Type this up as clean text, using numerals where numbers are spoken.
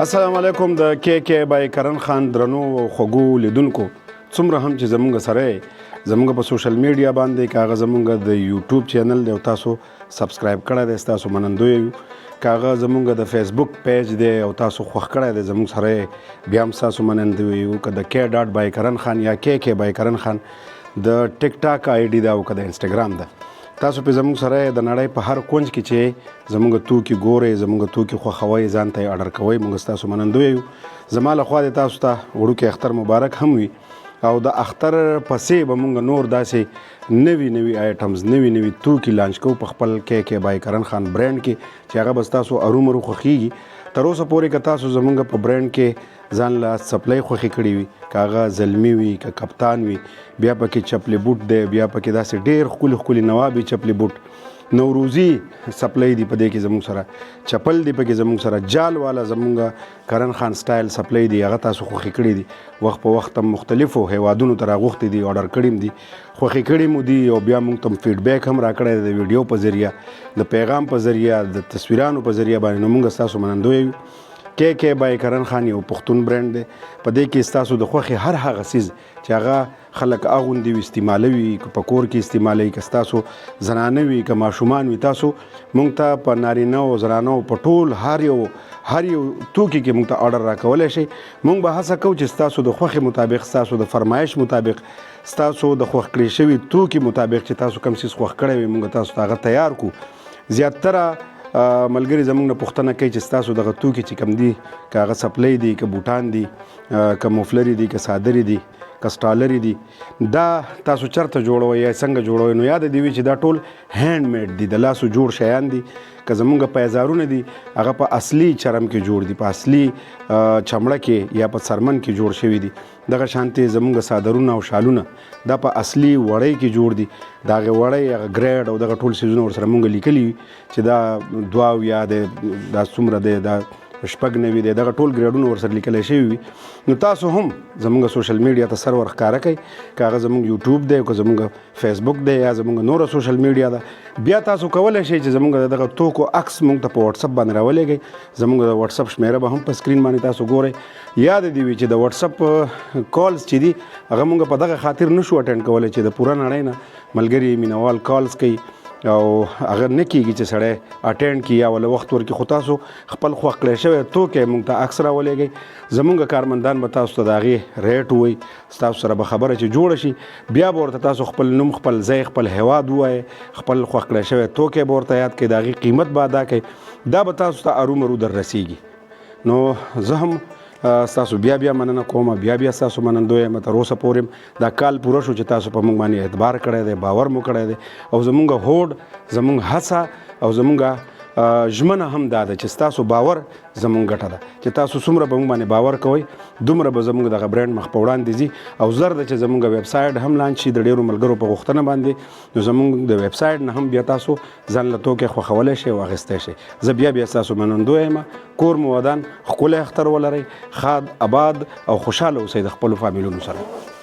السلام علیکم د کې کې بای کرن خان درنو خوګو لیدونکو څومره هم چې زمونږ سره زمونږ په سوشل میډیا باندې کاغه زمونږ د یوټیوب چینل دی او تاسو سبسکرایب کړئ دی تاسو منندوی یو کاغه زمونږ د فیسبوک پیج دی او تاسو خوښ کړئ دی زمونږ سره بیا هم تاسو منندوی یو که د کې ډاټ بای کرن خان یا کې کې بای کرن خان د ټیک ټاک آی ډي دا او که د انسټاګرام ده تاسو په زموږ سره د نړۍ په هر کونج کې چې زموږ توکي ګورئ زموږ توکي خوښوئ ځان ته یې اډر کوئ موږ ستاسو منندوی یو زما لخوا د تاسو ته وړوکی اختر مبارک هم وي او د اختر پسې به موږ نور داسې نوي آیټمز نوي توکي لانچ کوو په خپل کې کې بای کرن خان برانډ کې چې هغه به ستاسو ارومرو خوښیږي تر اوسه پورې که تاسو زموږ په برانډ کې ځان له څپلۍ خوښې کړي وي که هغه زلمي وي که کپتان وي بیا پکې چپلې بوټ دی بیا پکې داسې ډېر ښکلي نوابي چپلې بوټ نوروزي څپلۍ دي په دې کې زموږ سره چپل دی پکې زموږ سره جال والا زموږ کرن خان سټایل څپلۍ دي هغه تاسو خوښې کړي دي وخت په وخت هم مختلفو هیوادونو ته راغوښتي دي اډر کړي دي خوښې کړي مو دي او بیا موږ ته فیډبیک هم راکړی دی د ویډیو په ذریعه د پیغام په ذریعه د تصویرانو په ذریعه باندې نو موږ ستاسو منندوی یو کې کې بای کرن خان یو پښتون برانډ دی په دې کې ستاسو د خوښې هر هغه څیز چې هغه خلک اغوندي وي استعمالوي که په کور کې استعمالوي که ستاسو زنانه وي که ماشومان وي تاسو موږ ته په نارینه او زنانه په ټول هر یو توکي کې موږ ته اډر راکولی شئ موږ به هڅه کوو چې ستاسو د خوښې مطابق ستاسو د فرمایش مطابق ستاسو د خوښ کړي شوي توکي مطابق چې تاسو کوم څیز خوښ کړی وي موږ تاسو ته هغه تیار کړو زیاتره ملګري زموږ نه پوښتنه کوي چې ستاسو دغه توکي چې کوم دي که هغه څپلۍ دي که بوټان دي که مفلري دي که صادري دي که سټالري دي دا تاسو چرته جوړوئ یا څنګه جوړوئ نو یاد دې وي چې دا ټول هینډ میډ دي د لاسو جوړ شیان دي که زمونږ پیزارونه دي هغه په اصلي چرم کې جوړ دي په اصلي چمړه کې یا په څرمن کې جوړ شوي دي دغه شانتې زمونږ صادرونه او شالونه دا په اصلي وړۍ کې جوړ دي د هغې وړۍ هغه ګریډ او دغه ټول څیزونه ورسره مونږ لیکلي چې دا دوه اویا دی دا څومره دی دا شپږ نوي دی دغه ټول ګریډونه ورسره لیکلی شوي وي نو تاسو هم زموږ سوشل میډیا ته سر ورښکاره کوئ که هغه زموږ یوټیوب دی که زموږ فیسبوک دی یا زموږ نوره سوشل میډیا ده بیا تاسو کولی شئ چې زموږ دغه توکو عکس موږ ته په وټسپ باندې راولېږئ زموږ د وټسپ شمیره به هم په سکرین باندې تاسو ګورئ یاد دې وي چې د وټسپ کالز چې دي هغه موږ په دغه خاطر نشو اټینډ کولی چې د پوره نړۍ نه ملګري مینوال کالز کوي او هغه نه کېږي چې سړی اټینډ کړي یا ولا وخت ورکړي خو تاسو خپل خوښ کړی شوی توکی موږ ته عکس راولېږئ زموږ کارمندان به تاسو ته د هغې ریټ ووایي ستاسو سره به خبره چې جوړه شي بیا به ورته تاسو خپل نوم خپل ځای خپل هیواد ووایئ خپل خوښ کړی شوی توکی به ورته یاد کړئ د هغې قیمت به ادا کړئ دا به تاسو ته ارومرو در رسیږي نو زه هم ستاسو بیا مننه کوم بیا ستاسو منندوی یم تر اوسه پورې دا کال پوره شو چې تاسو په موږ باندې اعتبار کړی دی باور مو کړی دی او زموږ هوډ زموږ هڅه او زموږ ژمنه هم دا ده چې ستاسو باور زموږ ګټه ده چې تاسو څومره په موږ باندې باور کوئ دومره به زموږ دغه برانډ مخ په وړاندې ځي او زر ده چې زموږ ویب سایټ هم لانچ شي د ډېرو ملګرو په غوښتنه باندې نو زموږ د ویب سایټ نه هم بیا تاسو ځان له توکې خوښولی شئ او اخیستی شئ زه بیا ستاسو منندوی یم کور مو ودان ښکلی اختر ولرئ ښاد آباد او خوشحاله اوسئ د خپلو فامیلونو سره